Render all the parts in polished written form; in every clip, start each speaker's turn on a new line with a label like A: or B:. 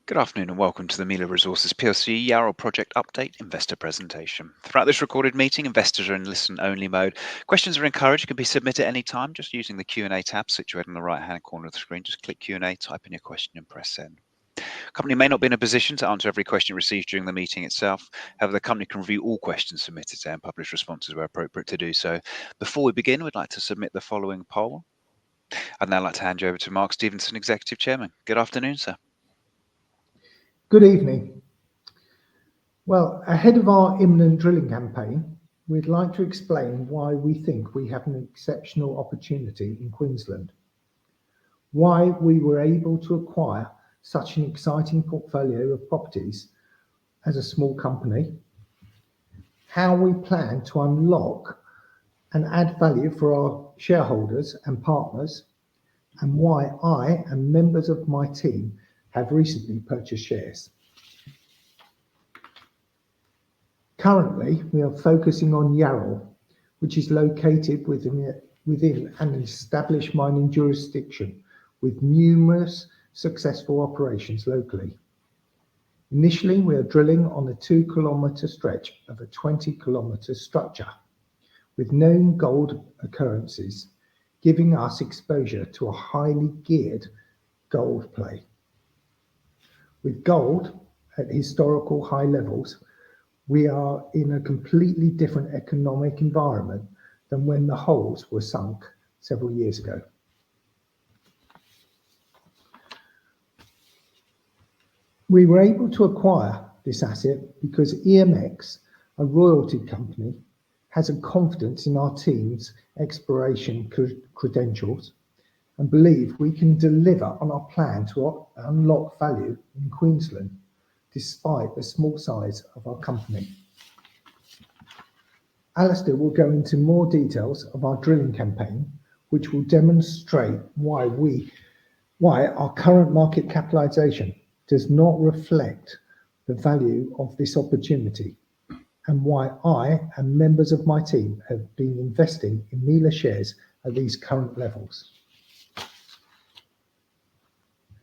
A: Good afternoon and welcome to the MILA Resources PLC Yarrol Project Update Investor Presentation. Throughout this recorded meeting, investors are in listen-only mode. Questions are encouraged, can be submitted any time just using the Q&A tab situated on the right-hand corner of the screen. Just click Q&A, type in your question and press send. The company may not be in a position to answer every question received during the meeting itself. However, the company can review all questions submitted and publish responses where appropriate to do so. Before we begin, we'd like to submit the following poll. I'd now like to hand you over to Mark Stevenson, Executive Chairman. Good afternoon, sir.
B: Good evening. Well, ahead of our imminent drilling campaign, we'd like to explain why we think we have an exceptional opportunity in Queensland, why we were able to acquire such an exciting portfolio of properties as a small company, how we plan to unlock and add value for our shareholders and partners, and why I and members of my team have recently purchased shares. Currently, we are focusing on Yarrol, which is located within an established mining jurisdiction with numerous successful operations locally. Initially, we are drilling on a 2-kilometre stretch of a 20-kilometre structure with known gold occurrences, giving us exposure to a highly geared gold play. With gold at historical high levels, we are in a completely different economic environment than when the holes were sunk several years ago. We were able to acquire this asset because EMX, a royalty company, has a confidence in our team's exploration credentials and believe we can deliver on our plan to unlock value in Queensland despite the small size of our company. Alistair will go into more details of our drilling campaign, which will demonstrate why our current market capitalisation does not reflect the value of this opportunity, and why I and members of my team have been investing in MILA shares at these current levels.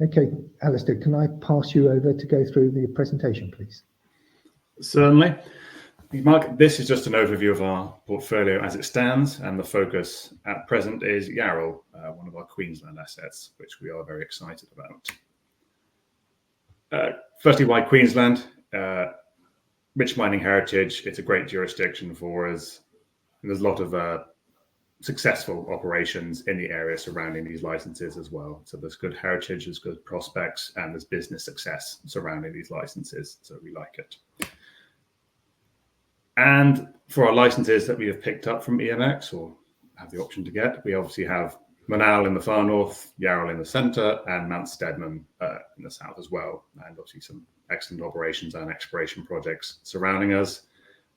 B: Okay, Alistair, can I pass you over to go through the presentation, please?
C: Certainly. Mark, this is just an overview of our portfolio as it stands, and the focus at present is Yarrol, one of our Queensland assets, which we are very excited about. Firstly, why Queensland? Rich mining heritage, it's a great jurisdiction for us, and there's a lot of successful operations in the area surrounding these licenses as well. So there's good heritage, there's good prospects, and there's business success surrounding these licenses, so we like it. And for our licenses that we have picked up from EMX or have the option to get, we obviously have Manal in the far north, Yarrol in the centre, and Mount Steadman in the south as well, and obviously some excellent operations and exploration projects surrounding us.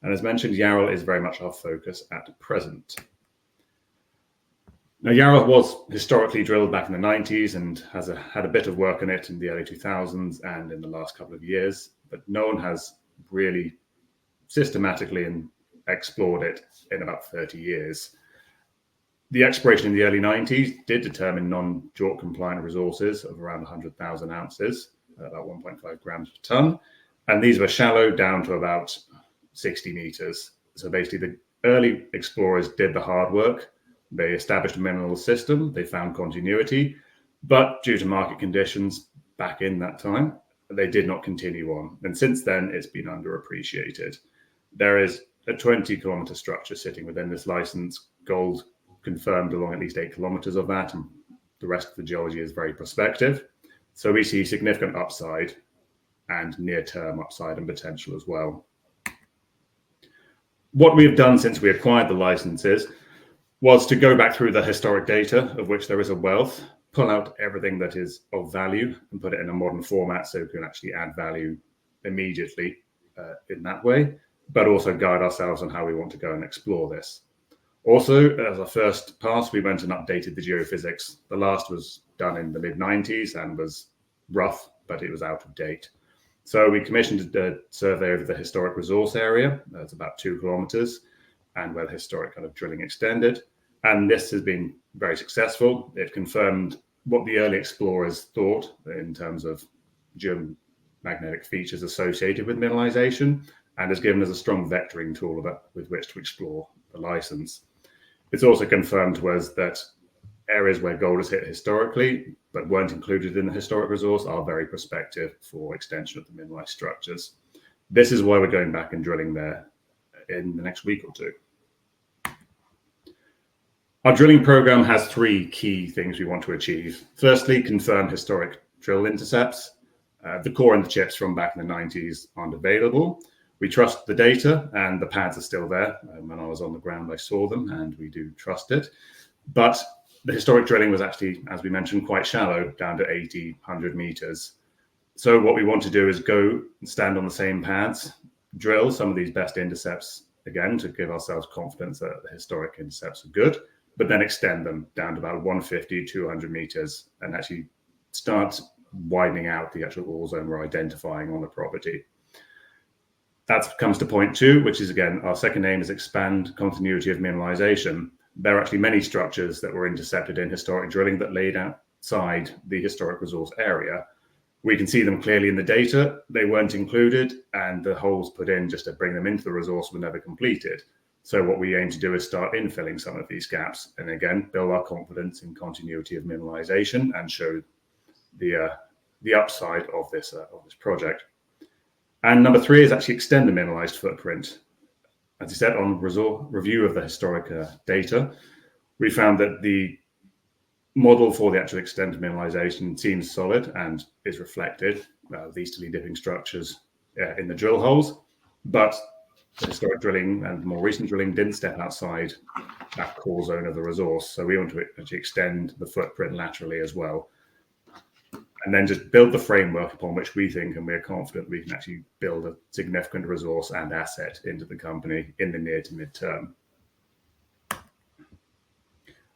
C: And as mentioned, Yarrol is very much our focus at present. Now, Yarrol was historically drilled back in the 90s and has had a bit of work in it in the early 2000s and in the last couple of years, but no one has really systematically explored it in about 30 years. The exploration in the early 90s did determine non-JORC compliant resources of around 100,000 ounces, about 1.5 grams per tonne, and these were shallow down to about 60 metres. So basically the early explorers did the hard work. They established a mineral system, they found continuity, but due to market conditions back in that time, they did not continue on. And since then, it's been underappreciated. There is a 20-kilometre structure sitting within this license, gold confirmed along at least 8 kilometres of that, and the rest of the geology is very prospective. So we see significant upside and near-term upside and potential as well. What we have done since we acquired the licenses was to go back through the historic data, of which there is a wealth, pull out everything that is of value and put it in a modern format so we can actually add value immediately in that way, but also guide ourselves on how we want to go and explore this. Also, as a first pass, we went and updated the geophysics. The last was done in the mid-90s and was rough, but it was out of date. So we commissioned a survey of the historic resource area. It's about 2 kilometres, and where the historic kind of drilling extended. And this has been very successful. It confirmed what the early explorers thought in terms of magnetic features associated with mineralization, and has given us a strong vectoring tool with which to explore the license. It's also confirmed to us that areas where gold has hit historically but weren't included in the historic resource are very prospective for extension of the mineralized structures. This is why we're going back and drilling there in the next week or two. Our drilling program has 3 key things we want to achieve. Firstly, confirm historic drill intercepts. The core and the chips from back in the 90s aren't available. We trust the data, and the pads are still there. When I was on the ground, I saw them, and we do trust it. But the historic drilling was actually, as we mentioned, quite shallow, down to 80, 100 meters. So what we want to do is go and stand on the same pads, drill some of these best intercepts again to give ourselves confidence that the historic intercepts are good, but then extend them down to about 150, 200 meters and actually start widening out the actual ore zone we're identifying on the property. That comes to point 2, which is, again, our second aim is expand continuity of mineralization. There are actually many structures that were intercepted in historic drilling that laid outside the historic resource area. We can see them clearly in the data. They weren't included, and the holes put in just to bring them into the resource were never completed. So what we aim to do is start infilling some of these gaps, and again, build our confidence in continuity of mineralization and show the upside of this project. And number 3 is actually extend the mineralized footprint. As I said, on review of the historic data, we found that the model for the actual extended mineralization seems solid and is reflected, the easterly dipping structures in the drill holes, but the historic drilling and more recent drilling didn't step outside that core zone of the resource. So we want to actually extend the footprint laterally as well, and then just build the framework upon which we think and we're confident we can actually build a significant resource and asset into the company in the near to mid-term.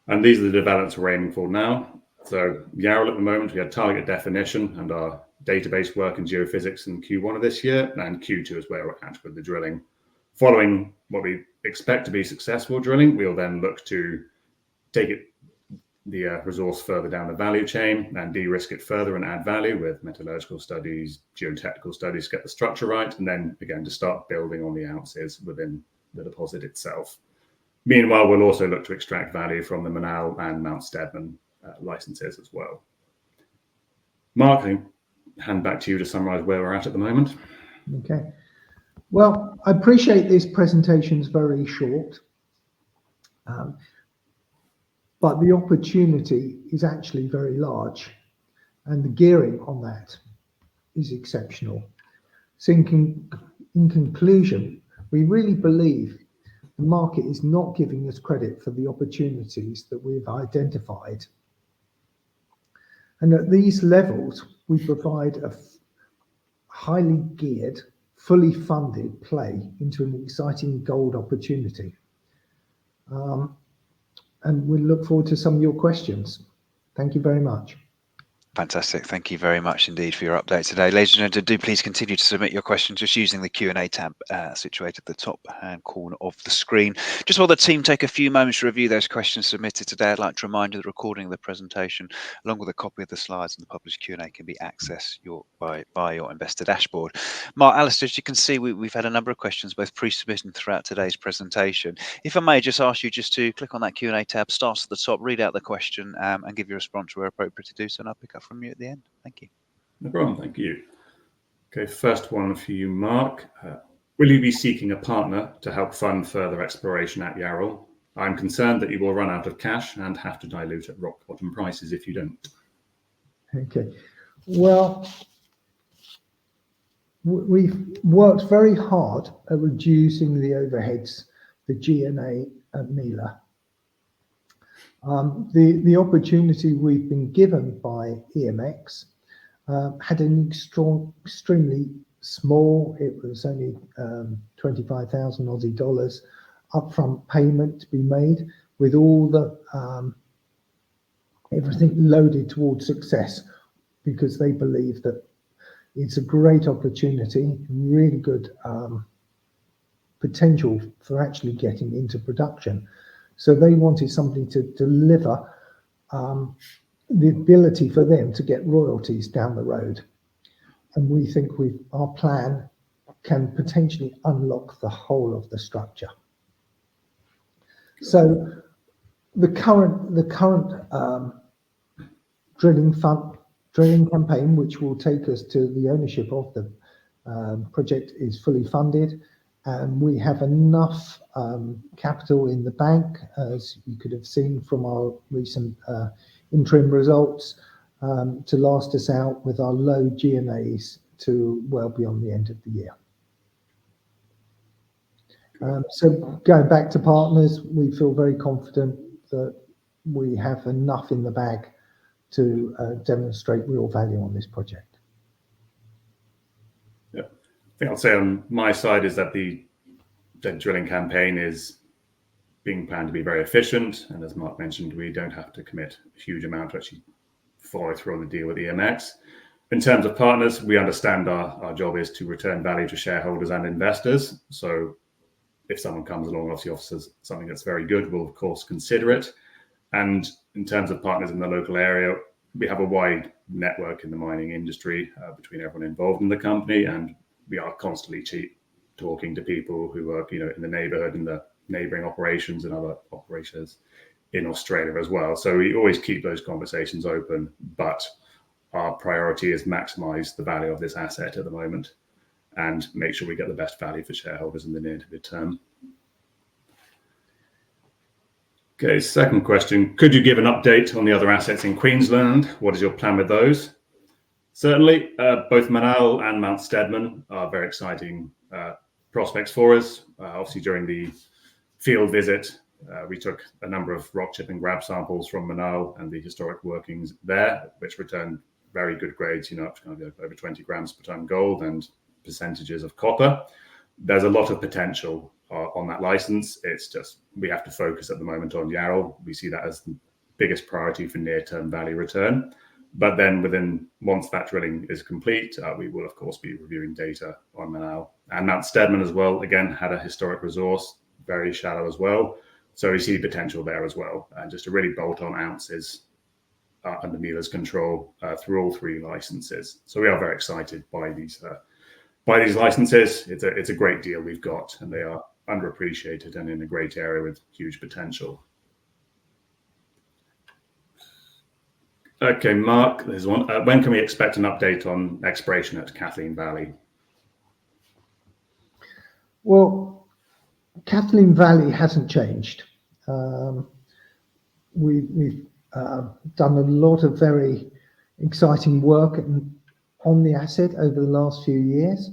C: And these are the developments we're aiming for now. So Yarrol at the moment, we had target definition and our database work in geophysics in Q1 of this year, and Q2 is where we're at with the drilling. Following what we expect to be successful drilling, we'll then look to take the resource further down the value chain and de-risk it further and add value with metallurgical studies, geotechnical studies, get the structure right, and then again to start building on the ounces within the deposit itself. Meanwhile, we'll also look to extract value from the Manal and Mount Stedman licenses as well. Mark, I hand back to you to summarize where we're at the moment.
B: Okay. Well, I appreciate this presentation is very short, but the opportunity is actually very large, and the gearing on that is exceptional. So in conclusion, we really believe the market is not giving us credit for the opportunities that we've identified. And at these levels, we provide a highly geared, fully funded play into an exciting gold opportunity. And we look forward to some of your questions. Thank you very much.
A: Fantastic. Thank you very much indeed for your update today. Ladies and gentlemen, do please continue to submit your questions just using the Q&A tab situated at the top hand corner of the screen. Just while the team take a few moments to review those questions submitted today, I'd like to remind you that the recording of the presentation, along with a copy of the slides and the published Q&A, can be accessed by your investor dashboard. Mark, Alistair, as you can see, we've had a number of questions both pre-submitted and throughout today's presentation. If I may just ask you just to click on that Q&A tab, starts at the top, read out the question and give your response where appropriate to do so, and I'll pick up from you at the end. Thank you.
C: No problem. Thank you. Okay, first one for you, Mark. Will you be seeking a partner to help fund further exploration at Yarrol? I'm concerned that you will run out of cash and have to dilute at rock bottom prices if you don't. Okay.
B: Well, we've worked very hard at reducing the overheads, the G&A at MILA. The opportunity we've been given by EMX had an extremely small, it was only 25,000 Aussie dollars upfront payment to be made, with all the everything loaded towards success, because they believe that it's a great opportunity, really good potential for actually getting into production. So they wanted somebody to deliver the ability for them to get royalties down the road. and we think our plan can potentially unlock the whole of the structure. So the current drilling campaign, which will take us to the ownership of the project, is fully funded, and we have enough capital in the bank, as you could have seen from our recent interim results, to last us out with our low G&As to well beyond the end of the year. So going back to partners, we feel very confident that we have enough in the bag to demonstrate real value on this project.
C: Yeah, I think I'll say on my side is that the drilling campaign is being planned to be very efficient, and as Mark mentioned, we don't have to commit a huge amount to actually follow through on the deal with EMX. In terms of partners, we understand our job is to return value to shareholders and investors. So if someone comes along, obviously offers something that's very good, we'll of course consider it. And in terms of partners in the local area, we have a wide network in the mining industry between everyone involved in the company, and we are constantly talking to people who work, in the neighbourhood, in the neighbouring operations and other operations in Australia as well. So we always keep those conversations open, but our priority is maximise the value of this asset at the moment and make sure we get the best value for shareholders in the near to mid-term. Okay, second question. Could you give an update on the other assets in Queensland? What is your plan with those? Certainly, both Manal and Mount Steadman are very exciting prospects for us. Obviously, during the field visit, we took a number of rock chip and grab samples from Manal and the historic workings there, which returned very good grades, up to kind of over 20 grams per ton gold and percentages of copper. There's a lot of potential on that license. It's just we have to focus at the moment on Yarrol. We see that as the biggest priority for near-term value return. But then once that drilling is complete, we will of course be reviewing data on Manal and Mount Steadman as well. Again, had a historic resource, very shallow as well. So we see potential there as well, and just to really bolt on ounces under MILA's control through all three licenses. So we are very excited by these licenses. It's a great deal we've got, and they are underappreciated and in a great area with huge potential. Okay, Mark, there's one. When can we expect an update on exploration at Kathleen Valley?
B: Well, Kathleen Valley hasn't changed. We've done a lot of very exciting work on the asset over the last few years,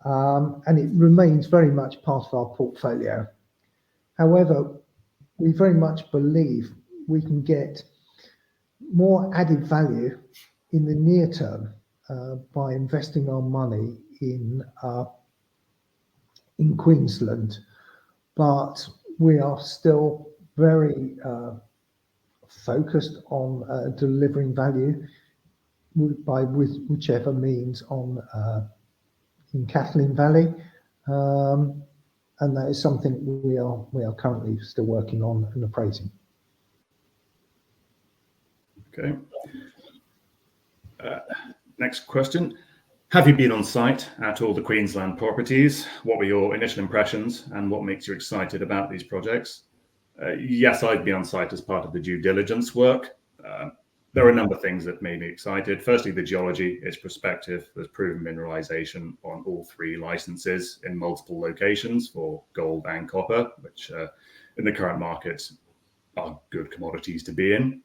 B: and it remains very much part of our portfolio. However, we very much believe we can get more added value in the near term by investing our money in Queensland, but we are still very focused on delivering value with whichever means in Kathleen Valley, and that is something we are currently still working on and appraising.
C: Okay. Next question. Have you been on site at all the Queensland properties? What were your initial impressions and what makes you excited about these projects? Yes, I've been on site as part of the due diligence work. There are a number of things that made me excited. Firstly, the geology is prospective. There's proven mineralization on all three licenses in multiple locations for gold and copper, which in the current market are good commodities to be in.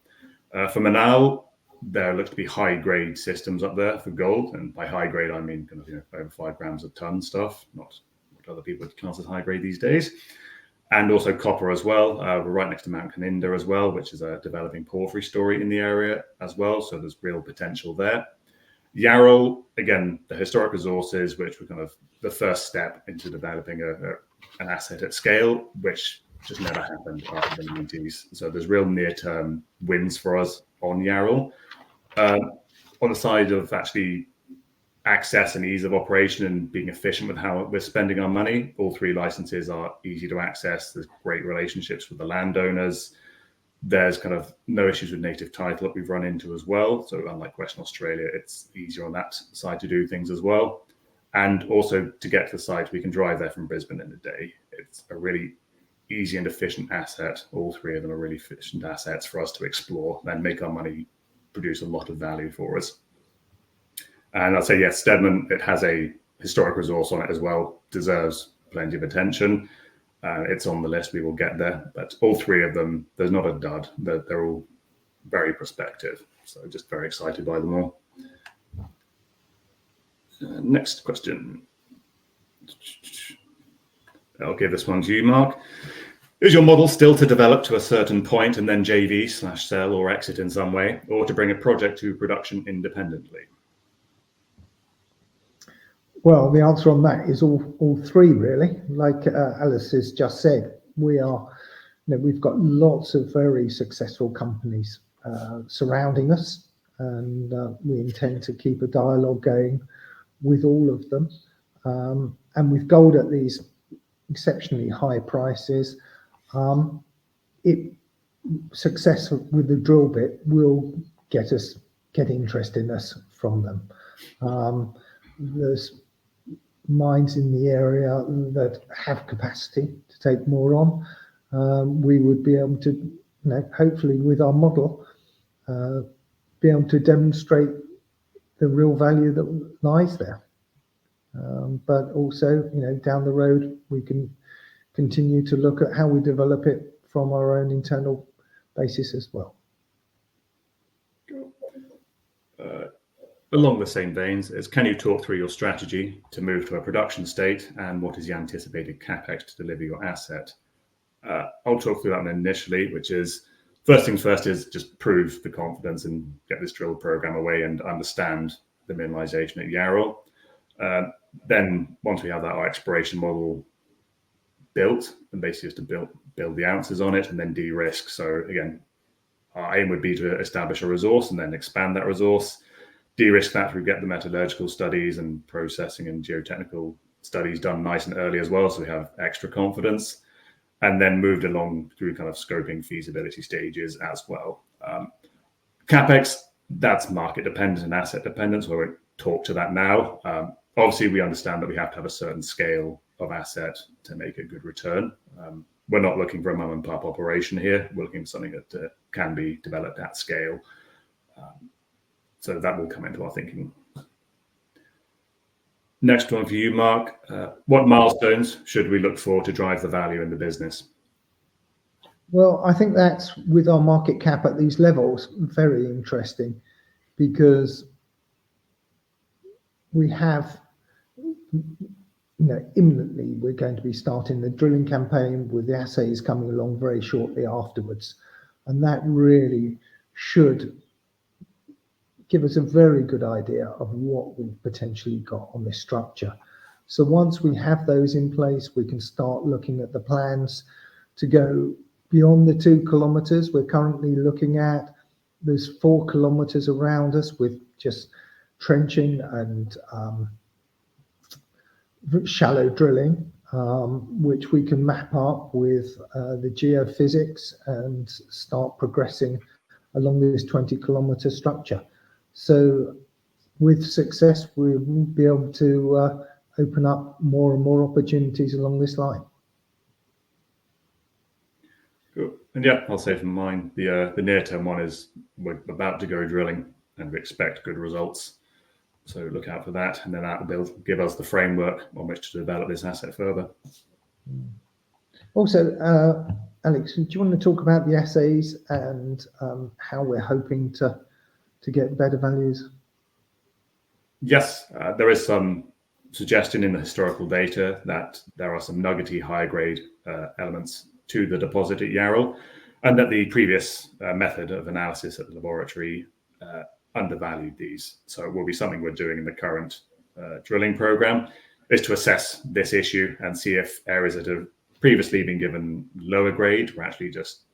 C: For Manal, there look to be high-grade systems up there for gold, and by high-grade I mean kind of over 5 grams a ton stuff, not what other people would class as high-grade these days. And also copper as well. We're right next to Mount Caninda as well, which is a developing porphyry story in the area as well, so there's real potential there. Yarrol, again, the historic resources, which were kind of the first step into developing an asset at scale, which just never happened after the 90s. So there's real near-term wins for us on Yarrol. On the side of actually access and ease of operation and being efficient with how we're spending our money, all three licenses are easy to access. There's great relationships with the landowners. There's kind of no issues with native title that we've run into as well. So unlike Western Australia, it's easier on that side to do things as well. And also to get to the site, we can drive there from Brisbane in a day. It's a really easy and efficient asset. All three of them are really efficient assets for us to explore and make our money produce a lot of value for us. And I'd say, yes, Stedman, it has a historic resource on it as well, deserves plenty of attention. It's on the list, we will get there. But all three of them, there's not a dud. They're all very prospective. So just very excited by them all. Next question. I'll give this one to you, Mark. Is your model still to develop to a certain point and then JV/sell or exit in some way, or to bring a project to production independently?
B: Well, the answer on that is all three, really. Like Alice has just said, we've got lots of very successful companies surrounding us, and we intend to keep a dialogue going with all of them. And with gold at these exceptionally high prices, success with the drill bit will get interest in us from them. There's mines in the area that have capacity to take more on. We would be able to, hopefully with our model, be able to demonstrate the real value that lies there. But also, down the road, we can continue to look at how we develop it from our own internal basis as well.
C: Along the same veins, can you talk through your strategy to move to a production state and what is the anticipated capex to deliver your asset? I'll talk through that one initially, which is first things first is just prove the confidence and get this drill program away and understand the mineralization at Yarrol. Then once we have our exploration model built, and basically just to build the ounces on it and then de-risk. So again, our aim would be to establish a resource and then expand that resource. De-risk that through get the metallurgical studies and processing and geotechnical studies done nice and early as well, so we have extra confidence, and then moved along through kind of scoping feasibility stages as well. Capex, that's market dependent and asset dependent, so I won't talk to that now. Obviously, we understand that we have to have a certain scale of asset to make a good return. We're not looking for a mum and pop operation here. We're looking for something that can be developed at scale. So that will come into our thinking. Next one for you, Mark. What milestones should we look for to drive the value in the business?
B: Well, I think that's, with our market cap at these levels, very interesting, because we have, imminently we're going to be starting the drilling campaign with the assays coming along very shortly afterwards. And that really should give us a very good idea of what we've potentially got on this structure. So once we have those in place, we can start looking at the plans to go beyond the 2 kilometers we're currently looking at. There's 4 kilometers around us with just trenching and shallow drilling, which we can map up with the geophysics and start progressing along this 20-kilometer structure. So with success, we'll be able to open up more and more opportunities along this line.
C: Cool. And yeah, I'll say from mine, the near-term one is we're about to go drilling and we expect good results. So look out for that, and then that will give us the framework on which to develop this asset further.
B: Also, Alex, do you want to talk about the assays and how we're hoping to get better values?
C: Yes, there is some suggestion in the historical data that there are some nuggety high-grade elements to the deposit at Yarrol, and that the previous method of analysis at the laboratory undervalued these. So it will be something we're doing in the current drilling program, is to assess this issue and see if areas that have previously been given lower grade were actually just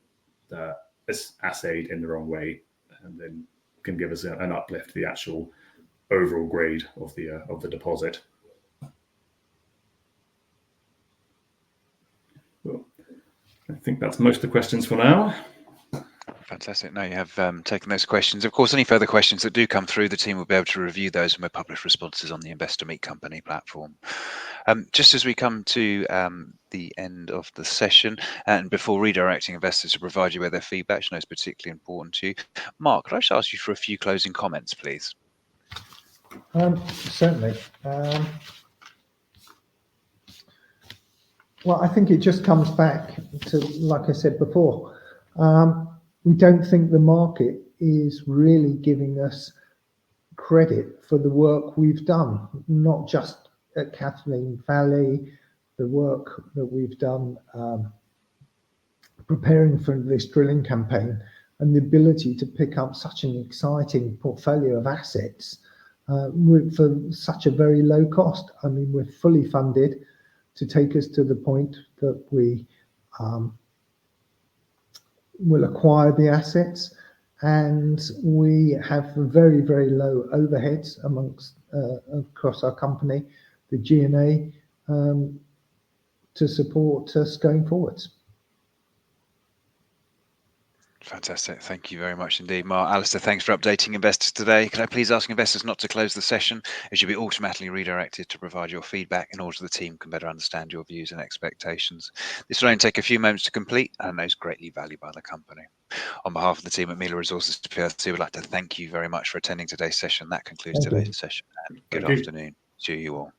C: assayed in the wrong way, and then can give us an uplift to the actual overall grade of the deposit. Well, I think that's most of the questions for now.
A: Fantastic. No, you have taken those questions. Of course, any further questions that do come through, the team will be able to review those and we'll publish responses on the Investor Meet Company platform. Just as we come to the end of the session, and before redirecting investors to provide you with their feedback, which I know is particularly important to you, Mark, could I just ask you for a few closing comments, please?
B: Certainly. Well, I think it just comes back to, like I said before, we don't think the market is really giving us credit for the work we've done, not just at Kathleen Valley, the work that we've done preparing for this drilling campaign, and the ability to pick up such an exciting portfolio of assets for such a very low cost. I mean, we're fully funded to take us to the point that we will acquire the assets, and we have very, very low overheads across our company, the G&A, to support us going forwards.
A: Fantastic. Thank you very much indeed, Mark. Alistair, thanks for updating investors today. Can I please ask investors not to close the session, as you'll be automatically redirected to provide your feedback in order the team can better understand your views and expectations. This will only take a few moments to complete and is greatly valued by the company. On behalf of the team at MILA Resources PLC, we'd like to thank you very much for attending today's session. That concludes today's session, and good afternoon to you all.